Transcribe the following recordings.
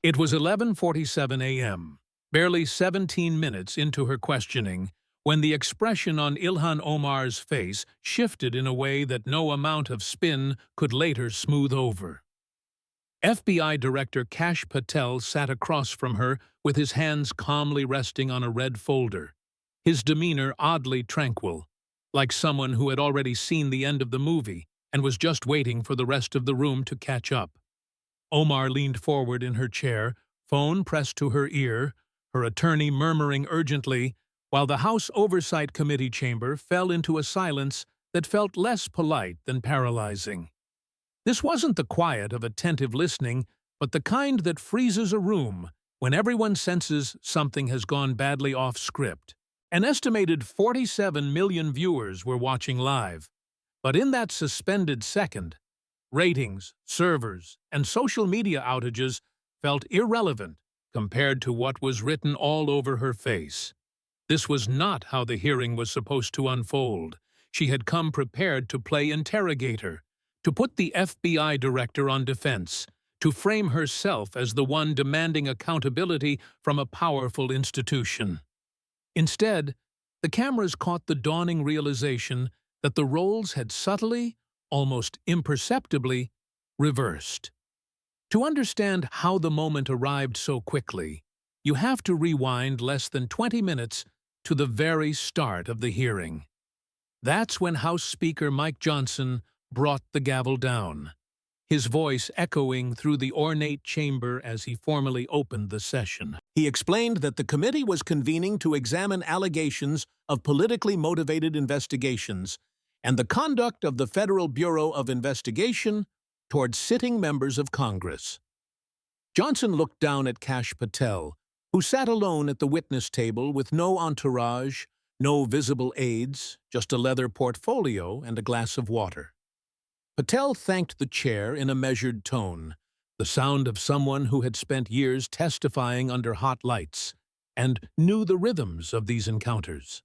It was 11:47 a.m., barely 17 minutes into her questioning, when the expression on Ilhan Omar's face shifted in a way that no amount of spin could later smooth over. FBI Director Kash Patel sat across from her with his hands calmly resting on a red folder, his demeanor oddly tranquil, like someone who had already seen the end of the movie and was just waiting for the rest of the room to catch up. Omar leaned forward in her chair, phone pressed to her ear, her attorney murmuring urgently, while the House Oversight Committee chamber fell into a silence that felt less polite than paralyzing. This wasn't the quiet of attentive listening, but the kind that freezes a room when everyone senses something has gone badly off script. An estimated 47 million viewers were watching live, but in that suspended second, ratings, servers, and social media outages felt irrelevant compared to what was written all over her face. This was not how the hearing was supposed to unfold. She had come prepared to play interrogator, to put the FBI director on defense, to frame herself as the one demanding accountability from a powerful institution. Instead, the cameras caught the dawning realization that the roles had subtly, almost imperceptibly, reversed. To understand how the moment arrived so quickly, you have to rewind less than 20 minutes to the very start of the hearing. That's when House Speaker Mike Johnson brought the gavel down, his voice echoing through the ornate chamber as he formally opened the session. He explained that the committee was convening to examine allegations of politically motivated investigations and the conduct of the Federal Bureau of Investigation toward sitting members of Congress. Johnson looked down at Kash Patel, who sat alone at the witness table with no entourage, no visible aides, just a leather portfolio and a glass of water. Patel thanked the chair in a measured tone, the sound of someone who had spent years testifying under hot lights and knew the rhythms of these encounters.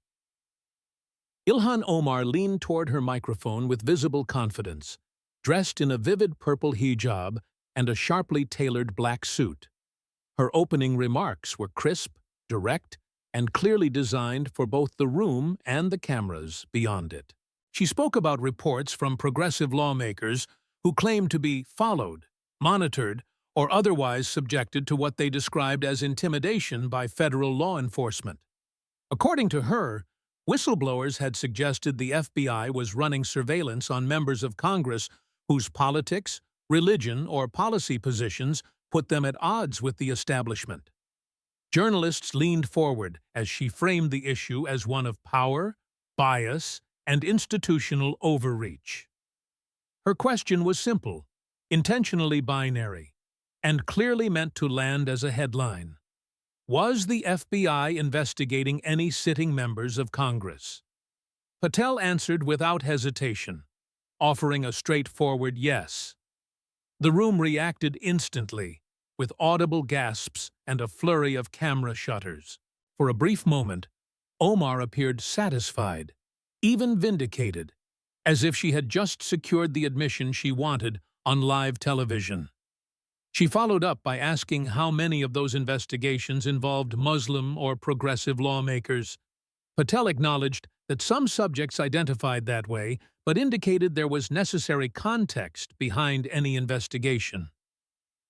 Ilhan Omar leaned toward her microphone with visible confidence, dressed in a vivid purple hijab and a sharply tailored black suit. Her opening remarks were crisp, direct, and clearly designed for both the room and the cameras beyond it. She spoke about reports from progressive lawmakers who claimed to be followed, monitored, or otherwise subjected to what they described as intimidation by federal law enforcement. According to her, whistleblowers had suggested the FBI was running surveillance on members of Congress whose politics, religion, or policy positions put them at odds with the establishment. Journalists leaned forward as she framed the issue as one of power, bias, and institutional overreach. Her question was simple, intentionally binary, and clearly meant to land as a headline. Was the FBI investigating any sitting members of Congress? Patel answered without hesitation, offering a straightforward yes. The room reacted instantly, with audible gasps and a flurry of camera shutters. For a brief moment, Omar appeared satisfied, even vindicated, as if she had just secured the admission she wanted on live television. She followed up by asking how many of those investigations involved Muslim or progressive lawmakers. Patel acknowledged that some subjects identified that way, but indicated there was necessary context behind any investigation.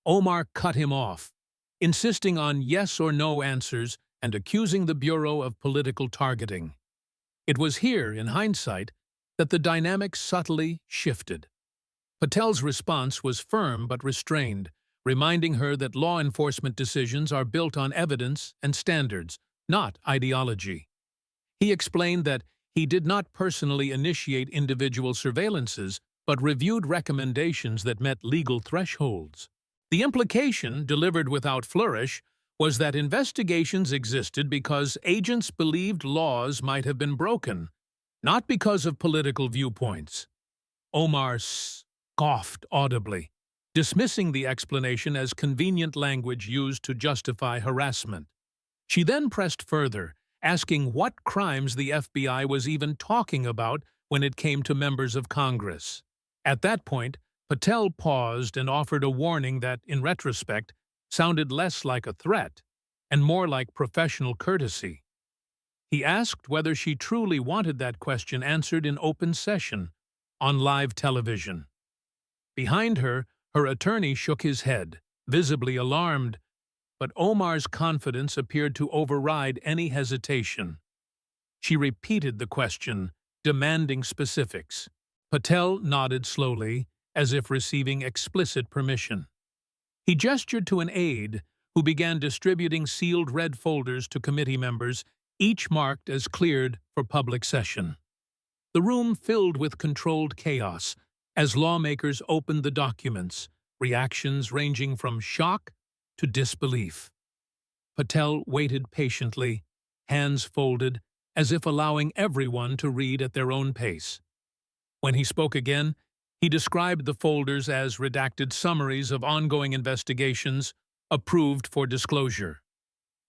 Omar cut him off, insisting on yes or no answers and accusing the Bureau of political targeting. It was here, in hindsight, that the dynamics subtly shifted. Patel's response was firm but restrained, reminding her that law enforcement decisions are built on evidence and standards, not ideology. He explained that he did not personally initiate individual surveillances, but reviewed recommendations that met legal thresholds. The implication, delivered without flourish, was that investigations existed because agents believed laws might have been broken, not because of political viewpoints. Omar scoffed audibly, dismissing the explanation as convenient language used to justify harassment. She then pressed further, asking what crimes the FBI was even talking about when it came to members of Congress. At that point, Patel paused and offered a warning that, in retrospect, sounded less like a threat and more like professional courtesy. He asked whether she truly wanted that question answered in open session, on live television. Behind her, her attorney shook his head, visibly alarmed, but Omar's confidence appeared to override any hesitation. She repeated the question, demanding specifics. Patel nodded slowly, as if receiving explicit permission. He gestured to an aide, who began distributing sealed red folders to committee members, each marked as cleared for public session. The room filled with controlled chaos as lawmakers opened the documents, reactions ranging from shock to disbelief. Patel waited patiently, hands folded, as if allowing everyone to read at their own pace. When he spoke again, he described the folders as redacted summaries of ongoing investigations approved for disclosure.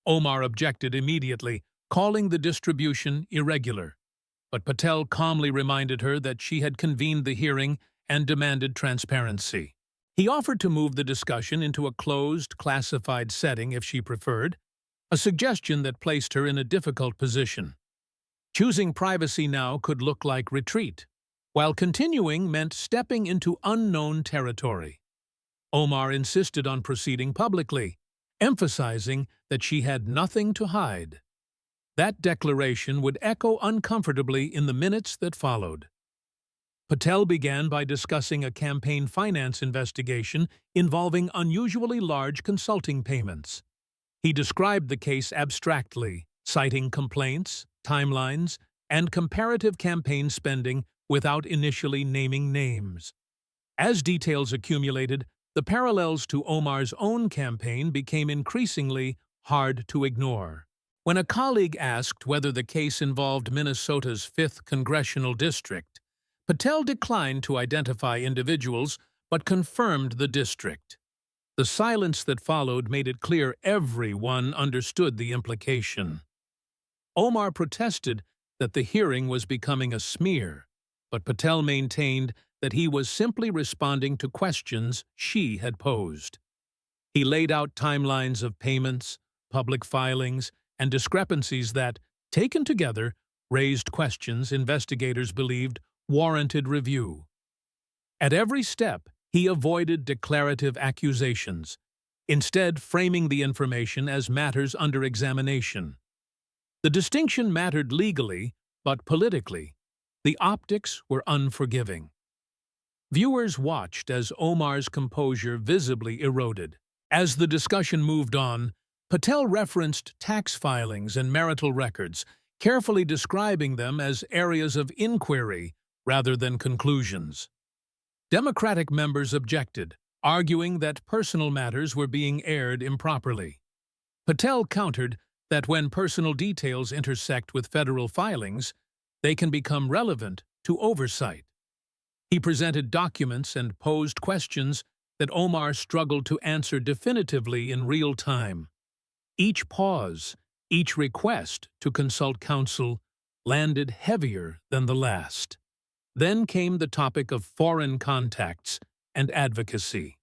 Omar objected immediately, calling the distribution irregular, but Patel calmly reminded her that she had convened the hearing and demanded transparency. He offered to move the discussion into a closed, classified setting if she preferred, a suggestion that placed her in a difficult position. Choosing privacy now could look like retreat, while continuing meant stepping into unknown territory. Omar insisted on proceeding publicly, emphasizing that she had nothing to hide. That declaration would echo uncomfortably in the minutes that followed. Patel began by discussing a campaign finance investigation involving unusually large consulting payments. He described the case abstractly, citing complaints, timelines, and comparative campaign spending without initially naming names. As details accumulated, the parallels to Omar's own campaign became increasingly hard to ignore. When a colleague asked whether the case involved Minnesota's 5th congressional district, Patel declined to identify individuals but confirmed the district. The silence that followed made it clear everyone understood the implication. Omar protested that the hearing was becoming a smear, but Patel maintained that he was simply responding to questions she had posed. He laid out timelines of payments, public filings, and discrepancies that, taken together, raised questions investigators believed warranted review. At every step, he avoided declarative accusations, instead framing the information as matters under examination. The distinction mattered legally, but politically, the optics were unforgiving. Viewers watched as Omar's composure visibly eroded. As the discussion moved on, Patel referenced tax filings and marital records, carefully describing them as areas of inquiry rather than conclusions. Democratic members objected, arguing that personal matters were being aired improperly. Patel countered that when personal details intersect with federal filings, they can become relevant to oversight. He presented documents and posed questions that Omar struggled to answer definitively in real time. Each pause, each request to consult counsel landed heavier than the last. Then came the topic of foreign contacts and advocacy.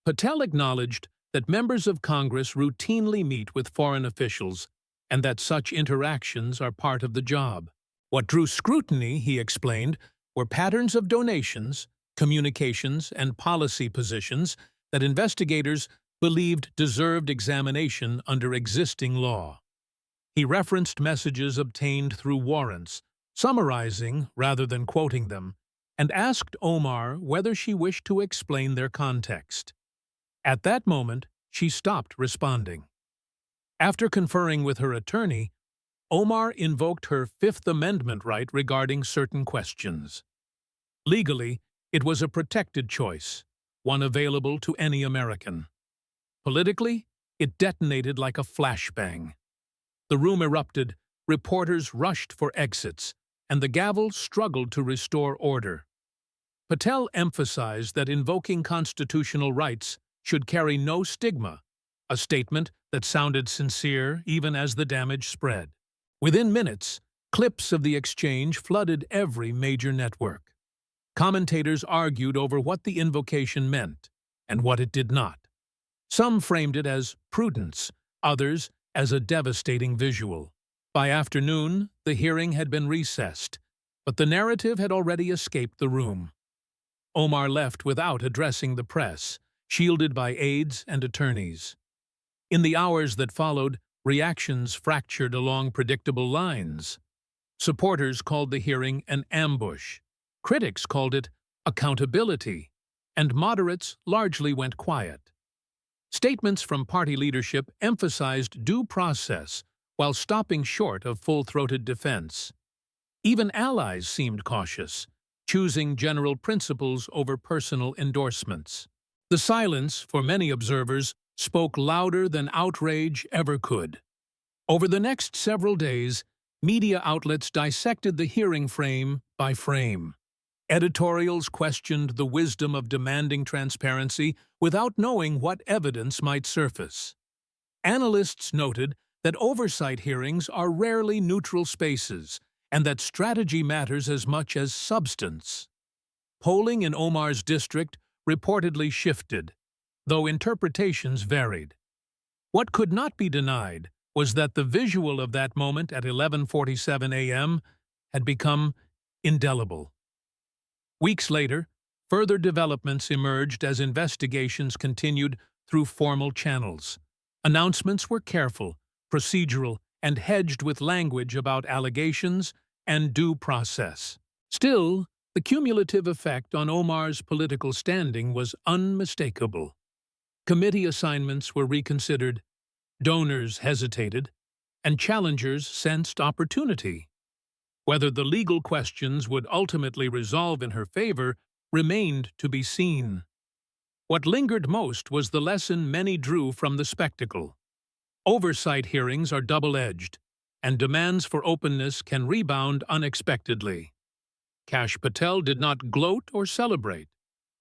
Patel acknowledged that members of Congress routinely meet with foreign officials and that such interactions are part of the job. What drew scrutiny, he explained, were patterns of donations, communications, and policy positions that investigators believed deserved examination under existing law. He referenced messages obtained through warrants, summarizing rather than quoting them, and asked Omar whether she wished to explain their context. At that moment, she stopped responding. After conferring with her attorney, Omar invoked her Fifth Amendment right regarding certain questions. Legally, it was a protected choice, one available to any American. Politically, it detonated like a flashbang. The room erupted, reporters rushed for exits, and the gavel struggled to restore order. Patel emphasized that invoking constitutional rights should carry no stigma, a statement that sounded sincere even as the damage spread. Within minutes, clips of the exchange flooded every major network. Commentators argued over what the invocation meant and what it did not. Some framed it as prudence, others as a devastating visual. By afternoon, the hearing had been recessed, but the narrative had already escaped the room. Omar left without addressing the press, shielded by aides and attorneys. In the hours that followed, reactions fractured along predictable lines. Supporters called the hearing an ambush. Critics called it accountability, and moderates largely went quiet. Statements from party leadership emphasized due process while stopping short of full-throated defense. Even allies seemed cautious, choosing general principles over personal endorsements. The silence, for many observers, spoke louder than outrage ever could. Over the next several days, media outlets dissected the hearing frame by frame. Editorials questioned the wisdom of demanding transparency without knowing what evidence might surface. Analysts noted that oversight hearings are rarely neutral spaces and that strategy matters as much as substance. Polling in Omar's district reportedly shifted, though interpretations varied. What could not be denied was that the visual of that moment at 11:47 a.m. had become indelible. Weeks later, further developments emerged as investigations continued through formal channels. Announcements were careful, procedural, and hedged with language about allegations and due process. Still, the cumulative effect on Omar's political standing was unmistakable. Committee assignments were reconsidered, donors hesitated, and challengers sensed opportunity. Whether the legal questions would ultimately resolve in her favor remained to be seen. What lingered most was the lesson many drew from the spectacle. Oversight hearings are double-edged, and demands for openness can rebound unexpectedly. Kash Patel did not gloat or celebrate.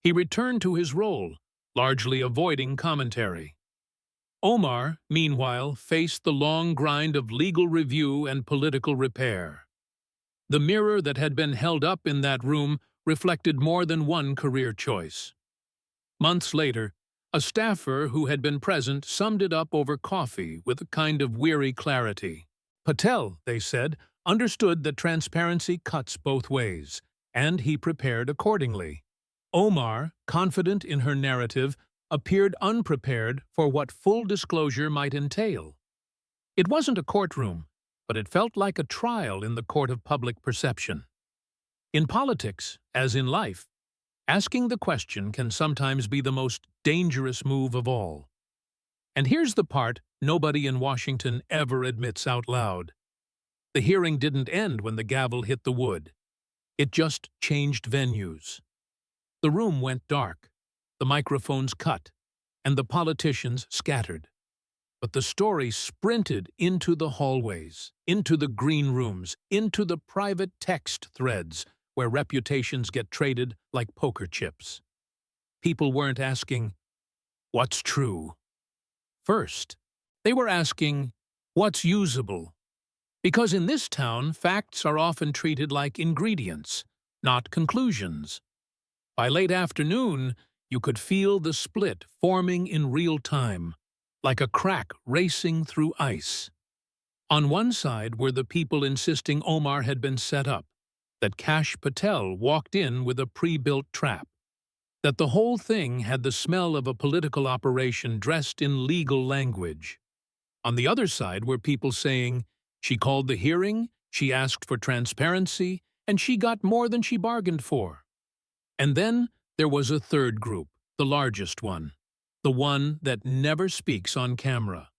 He returned to his role, largely avoiding commentary. Omar, meanwhile, faced the long grind of legal review and political repair. The mirror that had been held up in that room reflected more than one career choice. Months later, a staffer who had been present summed it up over coffee with a kind of weary clarity. Patel, they said, understood that transparency cuts both ways, and he prepared accordingly. Omar, confident in her narrative, appeared unprepared for what full disclosure might entail. It wasn't a courtroom, but it felt like a trial in the court of public perception. In politics, as in life, asking the question can sometimes be the most dangerous move of all. And here's the part nobody in Washington ever admits out loud. The hearing didn't end when the gavel hit the wood. It just changed venues. The room went dark, the microphones cut, and the politicians scattered. But the story sprinted into the hallways, into the green rooms, into the private text threads where reputations get traded like poker chips. People weren't asking, "What's true?" First, they were asking, "What's usable?" Because in this town, facts are often treated like ingredients, not conclusions. By late afternoon, you could feel the split forming in real time, like a crack racing through ice. On one side were the people insisting Omar had been set up, that Kash Patel walked in with a pre-built trap, that the whole thing had the smell of a political operation dressed in legal language. On the other side were people saying, she called the hearing, she asked for transparency, and she got more than she bargained for. And then there was a third group, the largest one, the one that never speaks on camera.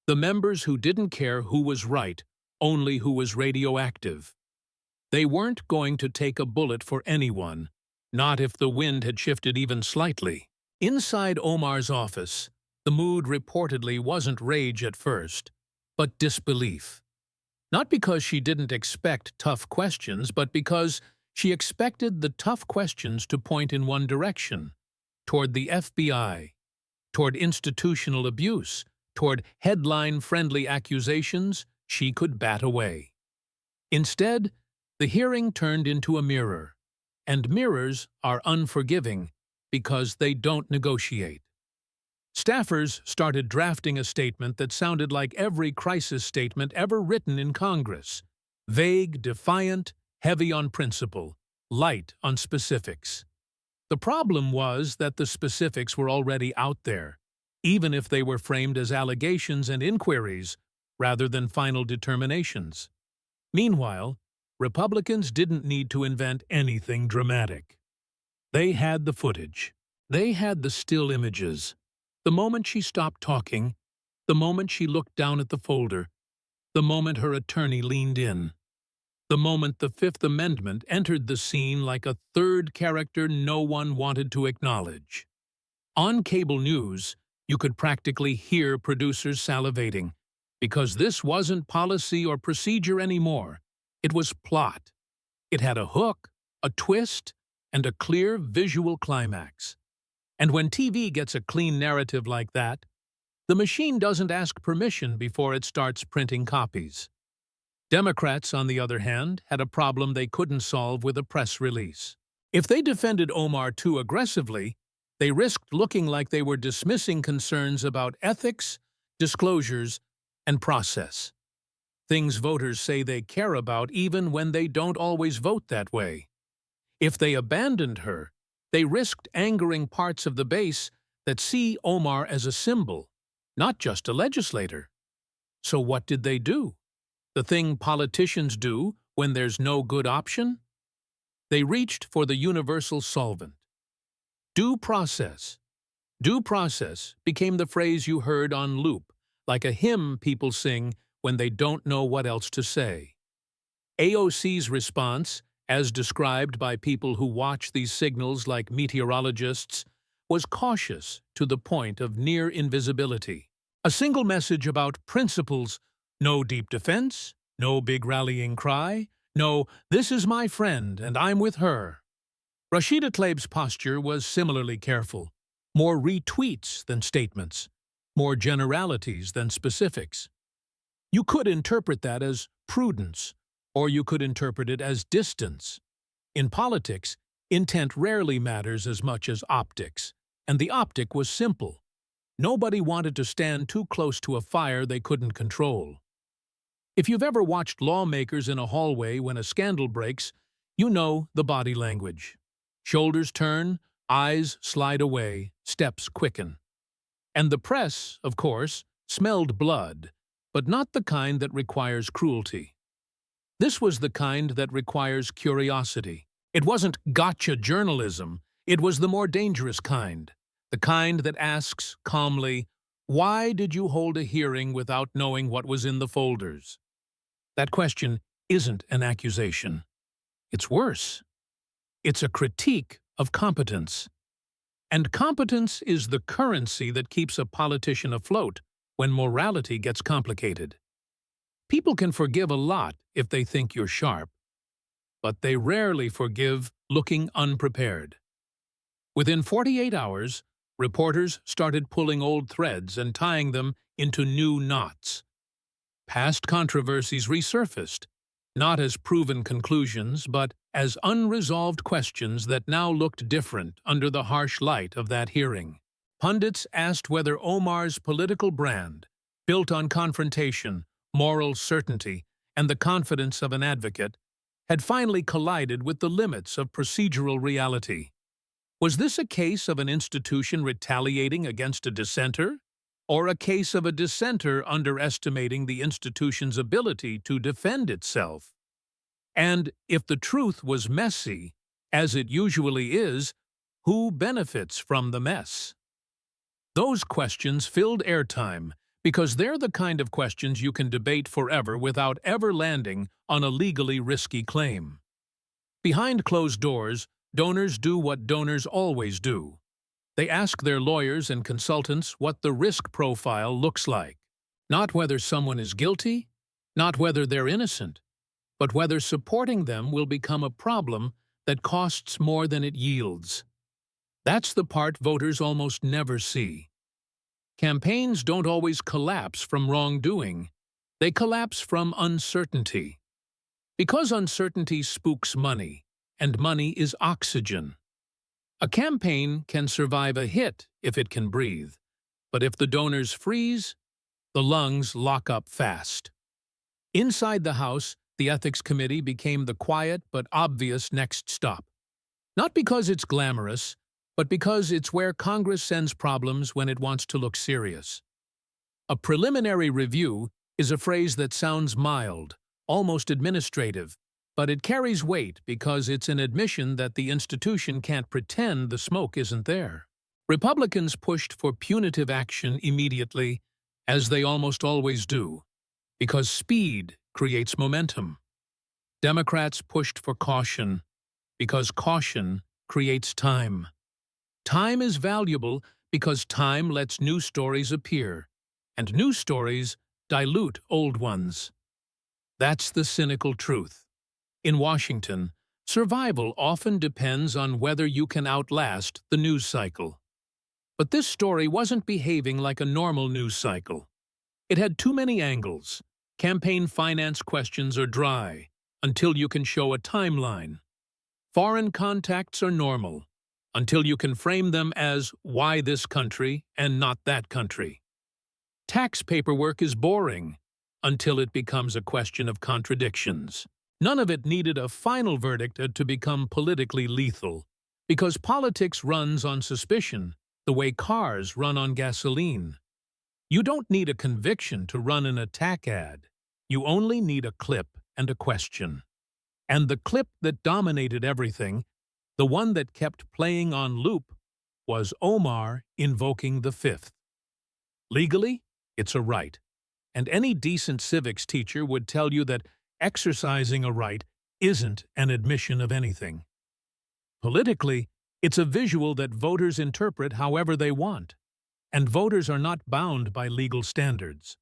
The members who didn't care who was right, only who was radioactive. They weren't going to take a bullet for anyone, not if the wind had shifted even slightly. Inside Omar's office, the mood reportedly wasn't rage at first, but disbelief. Not because she didn't expect tough questions, but because she expected the tough questions to point in one direction, toward the FBI, toward institutional abuse, toward headline-friendly accusations she could bat away. Instead, the hearing turned into a mirror, and mirrors are unforgiving because they don't negotiate. Staffers started drafting a statement that sounded like every crisis statement ever written in Congress. Vague, defiant, heavy on principle, light on specifics. The problem was that the specifics were already out there, even if they were framed as allegations and inquiries rather than final determinations. Meanwhile, Republicans didn't need to invent anything dramatic. They had the footage. They had the still images. The moment she stopped talking, the moment she looked down at the folder, the moment her attorney leaned in, the moment the Fifth Amendment entered the scene like a third character no one wanted to acknowledge. On cable news, you could practically hear producers salivating, because this wasn't policy or procedure anymore. It was plot. It had a hook, a twist, and a clear visual climax. And when TV gets a clean narrative like that, the machine doesn't ask permission before it starts printing copies. Democrats, on the other hand, had a problem they couldn't solve with a press release. If they defended Omar too aggressively, they risked looking like they were dismissing concerns about ethics, disclosures, and process. Things voters say they care about even when they don't always vote that way. If they abandoned her, they risked angering parts of the base that see Omar as a symbol, not just a legislator. So what did they do? The thing politicians do when there's no good option? They reached for the universal solvent. Due process. Due process became the phrase you heard on loop, like a hymn people sing when they don't know what else to say. AOC's response, as described by people who watch these signals like meteorologists, was cautious to the point of near invisibility. A single message about principles, no deep defense, no big rallying cry, no, this is my friend and I'm with her. Rashida Tlaib's posture was similarly careful, more retweets than statements, more generalities than specifics. You could interpret that as prudence, or you could interpret it as distance. In politics, intent rarely matters as much as optics, and the optic was simple. Nobody wanted to stand too close to a fire they couldn't control. If you've ever watched lawmakers in a hallway when a scandal breaks, you know the body language. Shoulders turn, eyes slide away, steps quicken. And the press, of course, smelled blood, but not the kind that requires cruelty. This was the kind that requires curiosity. It wasn't gotcha journalism, it was the more dangerous kind. The kind that asks calmly, why did you hold a hearing without knowing what was in the folders? That question isn't an accusation. It's worse. It's a critique of competence. And competence is the currency that keeps a politician afloat when morality gets complicated. People can forgive a lot if they think you're sharp, but they rarely forgive looking unprepared. Within 48 hours, reporters started pulling old threads and tying them into new knots. Past controversies resurfaced, not as proven conclusions, but as unresolved questions that now looked different under the harsh light of that hearing. Pundits asked whether Omar's political brand, built on confrontation, moral certainty, and the confidence of an advocate, had finally collided with the limits of procedural reality. Was this a case of an institution retaliating against a dissenter, or a case of a dissenter underestimating the institution's ability to defend itself? And if the truth was messy, as it usually is, who benefits from the mess? Those questions filled airtime because they're the kind of questions you can debate forever without ever landing on a legally risky claim. Behind closed doors, donors do what donors always do. They ask their lawyers and consultants what the risk profile looks like. Not whether someone is guilty, not whether they're innocent, but whether supporting them will become a problem that costs more than it yields. That's the part voters almost never see. Campaigns don't always collapse from wrongdoing. They collapse from uncertainty. Because uncertainty spooks money, and money is oxygen. A campaign can survive a hit if it can breathe, But if the donors freeze, the lungs lock up fast. Inside the House, the Ethics Committee became the quiet but obvious next stop. Not because it's glamorous, but because it's where Congress sends problems when it wants to look serious. A preliminary review is a phrase that sounds mild, almost administrative, but it carries weight because it's an admission that the institution can't pretend the smoke isn't there. Republicans pushed for punitive action immediately, as they almost always do, because speed creates momentum. Democrats pushed for caution, because caution creates time. Time is valuable because time lets new stories appear, and new stories dilute old ones. That's the cynical truth. In Washington, survival often depends on whether you can outlast the news cycle. But this story wasn't behaving like a normal news cycle. It had too many angles. Campaign finance questions are dry, until you can show a timeline. Foreign contacts are normal, until you can frame them as why this country and not that country. Tax paperwork is boring, until it becomes a question of contradictions. None of it needed a final verdict to become politically lethal, because politics runs on suspicion, the way cars run on gasoline. You don't need a conviction to run an attack ad. You only need a clip and a question. And the clip that dominated everything, the one that kept playing on loop, was Omar invoking the fifth. Legally, it's a right, and any decent civics teacher would tell you that exercising a right isn't an admission of anything. Politically, it's a visual that voters interpret however they want, and voters are not bound by legal standards.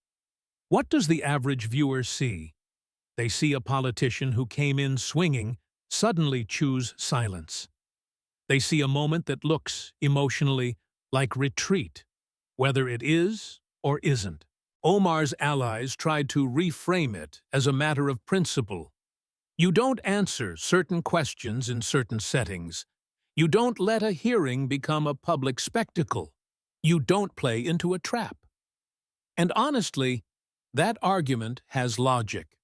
What does the average viewer see? They see a politician who came in swinging suddenly choose silence. They see a moment that looks, emotionally, like retreat, whether it is or isn't. Omar's allies tried to reframe it as a matter of principle. You don't answer certain questions in certain settings. You don't let a hearing become a public spectacle. You don't play into a trap. And honestly, that argument has logic.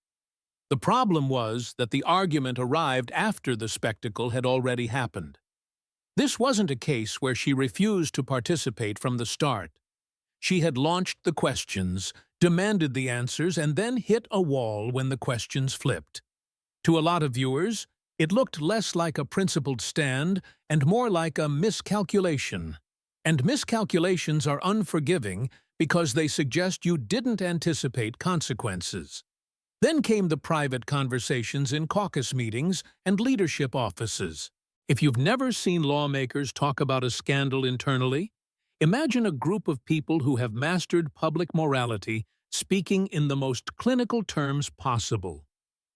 The problem was that the argument arrived after the spectacle had already happened. This wasn't a case where she refused to participate from the start. She had launched the questions, demanded the answers, and then hit a wall when the questions flipped. To a lot of viewers, it looked less like a principled stand and more like a miscalculation. And miscalculations are unforgiving because they suggest you didn't anticipate consequences. Then came the private conversations in caucus meetings and leadership offices. If you've never seen lawmakers talk about a scandal internally, imagine a group of people who have mastered public morality speaking in the most clinical terms possible.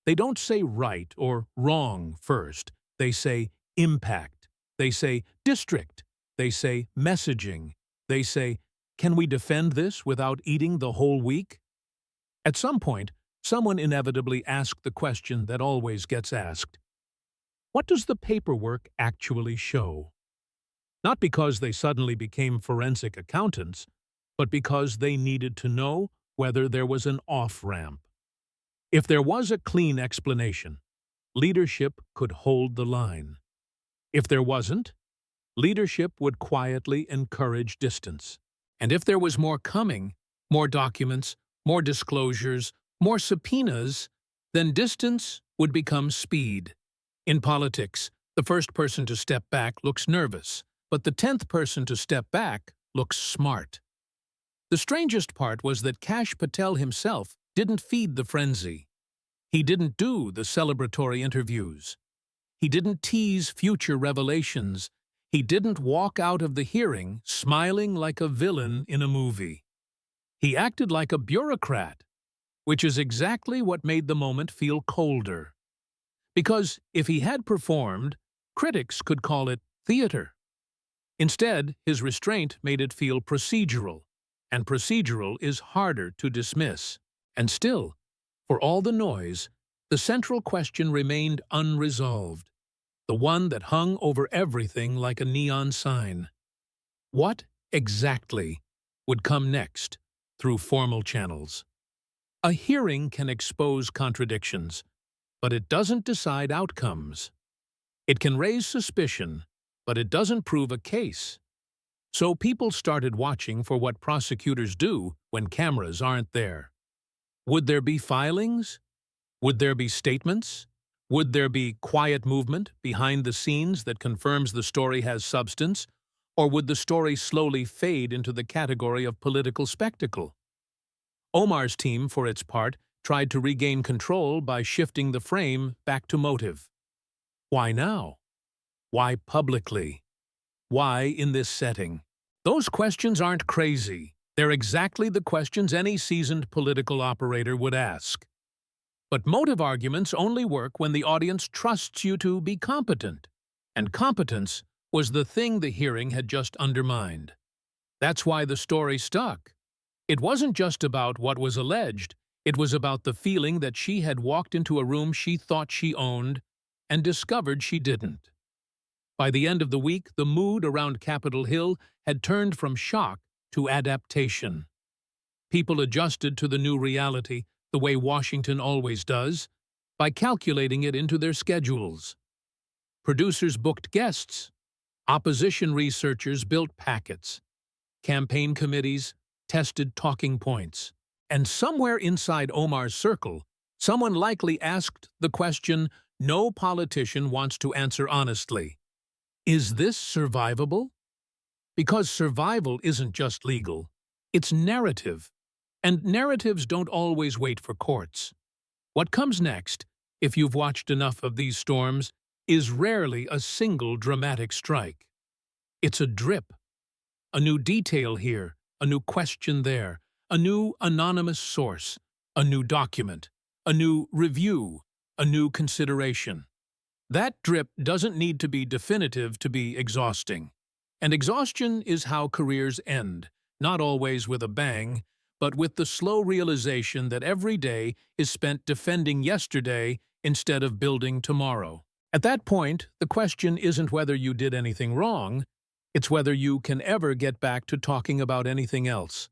They don't say right or wrong first. They say impact. They say district. They say messaging. They say, can we defend this without eating the whole week? At some point, someone inevitably asked the question that always gets asked. What does the paperwork actually show? Not because they suddenly became forensic accountants, but because they needed to know whether there was an off-ramp. If there was a clean explanation, leadership could hold the line. If there wasn't, leadership would quietly encourage distance. And if there was more coming, more documents, more disclosures, more subpoenas, then distance would become speed. In politics, the first person to step back looks nervous, but the 10th person to step back looks smart. The strangest part was that Kash Patel himself didn't feed the frenzy. He didn't do the celebratory interviews. He didn't tease future revelations. He didn't walk out of the hearing smiling like a villain in a movie. He acted like a bureaucrat, which is exactly what made the moment feel colder. Because if he had performed, critics could call it theater. Instead, his restraint made it feel procedural, and procedural is harder to dismiss. And still, for all the noise, the central question remained unresolved, the one that hung over everything like a neon sign. What, exactly, would come next, through formal channels. A hearing can expose contradictions, but it doesn't decide outcomes. It can raise suspicion, but it doesn't prove a case. So people started watching for what prosecutors do when cameras aren't there. Would there be filings? Would there be statements? Would there be quiet movement behind the scenes that confirms the story has substance? Or would the story slowly fade into the category of political spectacle? Omar's team, for its part, tried to regain control by shifting the frame back to motive. Why now? Why publicly? Why in this setting? Those questions aren't crazy. They're exactly the questions any seasoned political operator would ask. But motive arguments only work when the audience trusts you to be competent. And competence was the thing the hearing had just undermined. That's why the story stuck. It wasn't just about what was alleged. It was about the feeling that she had walked into a room she thought she owned and discovered she didn't. By the end of the week, the mood around Capitol Hill had turned from shock to adaptation. People adjusted to the new reality the way Washington always does, by calculating it into their schedules. Producers booked guests. Opposition researchers built packets. Campaign committees tested talking points. And somewhere inside Omar's circle, someone likely asked the question no politician wants to answer honestly. Is this survivable? Because survival isn't just legal, it's narrative. And narratives don't always wait for courts. What comes next, if you've watched enough of these storms, is rarely a single dramatic strike. It's a drip. A new detail here, a new question there, a new anonymous source, a new document, a new review, a new consideration. That drip doesn't need to be definitive to be exhausting. And exhaustion is how careers end, not always with a bang, but with the slow realization that every day is spent defending yesterday instead of building tomorrow. At that point, the question isn't whether you did anything wrong, it's whether you can ever get back to talking about anything else.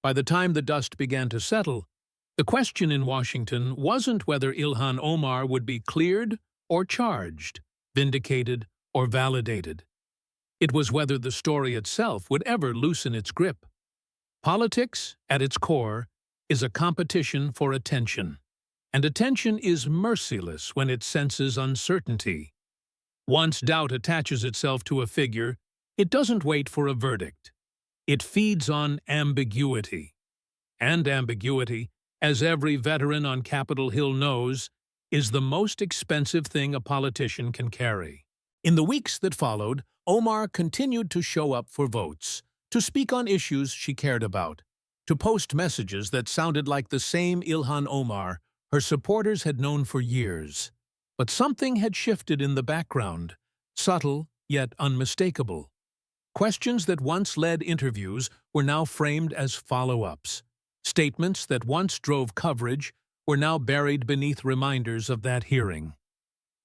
By the time the dust began to settle, the question in Washington wasn't whether Ilhan Omar would be cleared or charged, vindicated or validated. It was whether the story itself would ever loosen its grip. Politics, at its core, is a competition for attention. And attention is merciless when it senses uncertainty. Once doubt attaches itself to a figure, it doesn't wait for a verdict. It feeds on ambiguity. And ambiguity, as every veteran on Capitol Hill knows, is the most expensive thing a politician can carry. In the weeks that followed, Omar continued to show up for votes, to speak on issues she cared about, to post messages that sounded like the same Ilhan Omar her supporters had known for years. But something had shifted in the background, subtle yet unmistakable. Questions that once led interviews were now framed as follow-ups. Statements that once drove coverage were now buried beneath reminders of that hearing.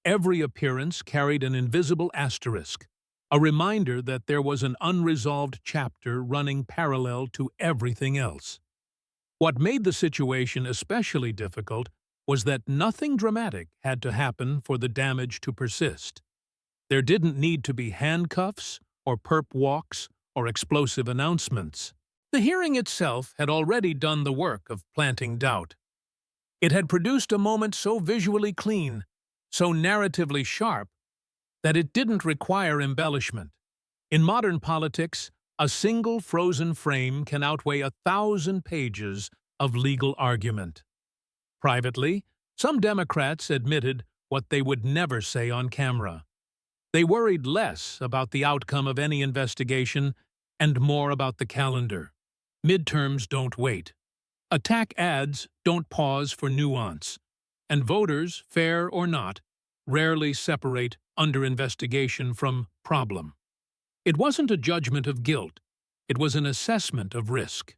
Every appearance carried an invisible asterisk, a reminder that there was an unresolved chapter running parallel to everything else. What made the situation especially difficult was that nothing dramatic had to happen for the damage to persist. There didn't need to be handcuffs or perp walks or explosive announcements. The hearing itself had already done the work of planting doubt. It had produced a moment so visually clean, so narratively sharp, that it didn't require embellishment. In modern politics, a single frozen frame can outweigh 1,000 pages of legal argument. Privately, some Democrats admitted what they would never say on camera. They worried less about the outcome of any investigation and more about the calendar. Midterms don't wait. Attack ads don't pause for nuance. And voters, fair or not, rarely separate under investigation from problem. It wasn't a judgment of guilt. It was an assessment of risk.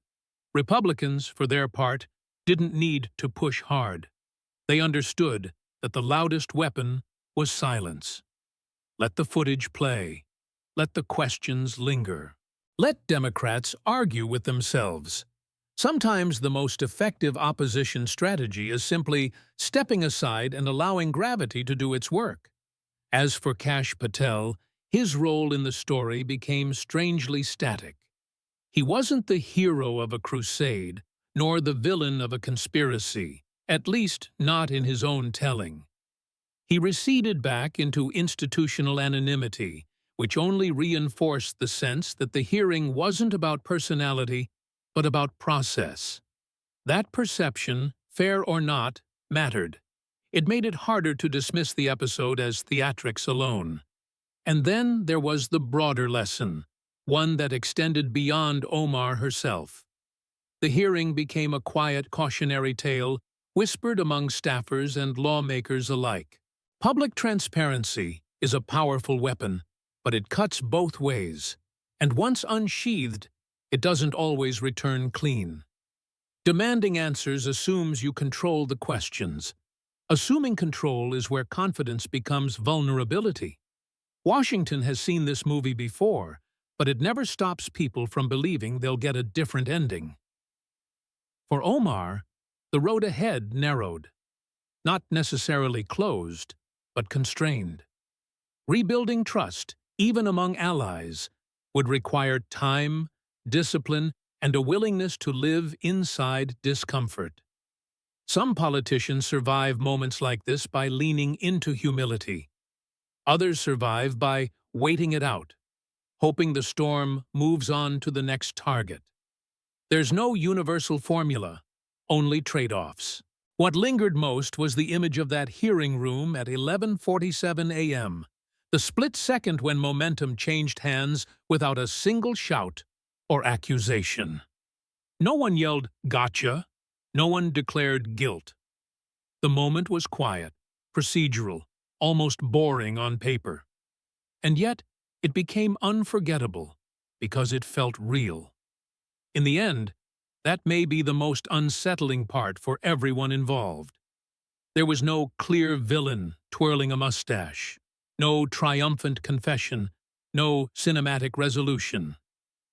Republicans, for their part, didn't need to push hard. They understood that the loudest weapon was silence. Let the footage play. Let the questions linger. Let Democrats argue with themselves. Sometimes the most effective opposition strategy is simply stepping aside and allowing gravity to do its work. As for Kash Patel, his role in the story became strangely static. He wasn't the hero of a crusade, nor the villain of a conspiracy, at least not in his own telling. He receded back into institutional anonymity, which only reinforced the sense that the hearing wasn't about personality, but about process. That perception, fair or not, mattered. It made it harder to dismiss the episode as theatrics alone. And then there was the broader lesson, one that extended beyond Omar herself. The hearing became a quiet cautionary tale, whispered among staffers and lawmakers alike. Public transparency is a powerful weapon, but it cuts both ways, and once unsheathed, it doesn't always return clean. Demanding answers assumes you control the questions. Assuming control is where confidence becomes vulnerability. Washington has seen this movie before, but it never stops people from believing they'll get a different ending. For Omar, the road ahead narrowed. Not necessarily closed, but constrained. Rebuilding trust, even among allies, would require time, discipline, and a willingness to live inside discomfort. Some politicians survive moments like this by leaning into humility. Others survive by waiting it out, hoping the storm moves on to the next target. There's no universal formula, only trade-offs. What lingered most was the image of that hearing room at 11:47 a.m., the split second when momentum changed hands without a single shout or accusation. No one yelled, "Gotcha!" No one declared guilt. The moment was quiet, procedural, almost boring on paper. And yet, it became unforgettable because it felt real. In the end, that may be the most unsettling part for everyone involved. There was no clear villain twirling a mustache, no triumphant confession, no cinematic resolution.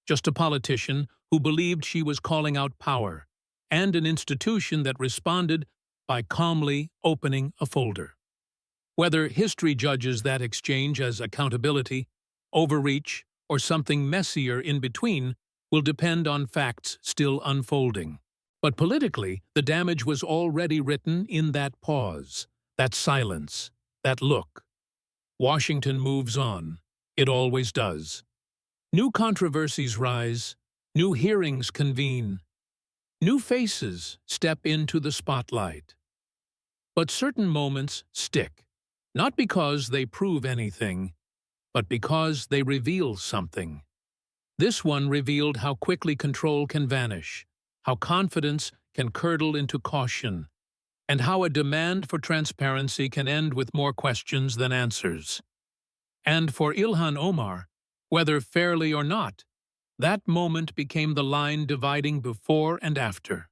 Just a politician who believed she was calling out power, and an institution that responded by calmly opening a folder. Whether history judges that exchange as accountability, overreach, or something messier in between will depend on facts still unfolding. But politically, the damage was already written in that pause, that silence, that look. Washington moves on. It always does. New controversies rise, new hearings convene, new faces step into the spotlight. But certain moments stick, not because they prove anything, but because they reveal something. This one revealed how quickly control can vanish, how confidence can curdle into caution, and how a demand for transparency can end with more questions than answers. And for Ilhan Omar, whether fairly or not, that moment became the line dividing before and after.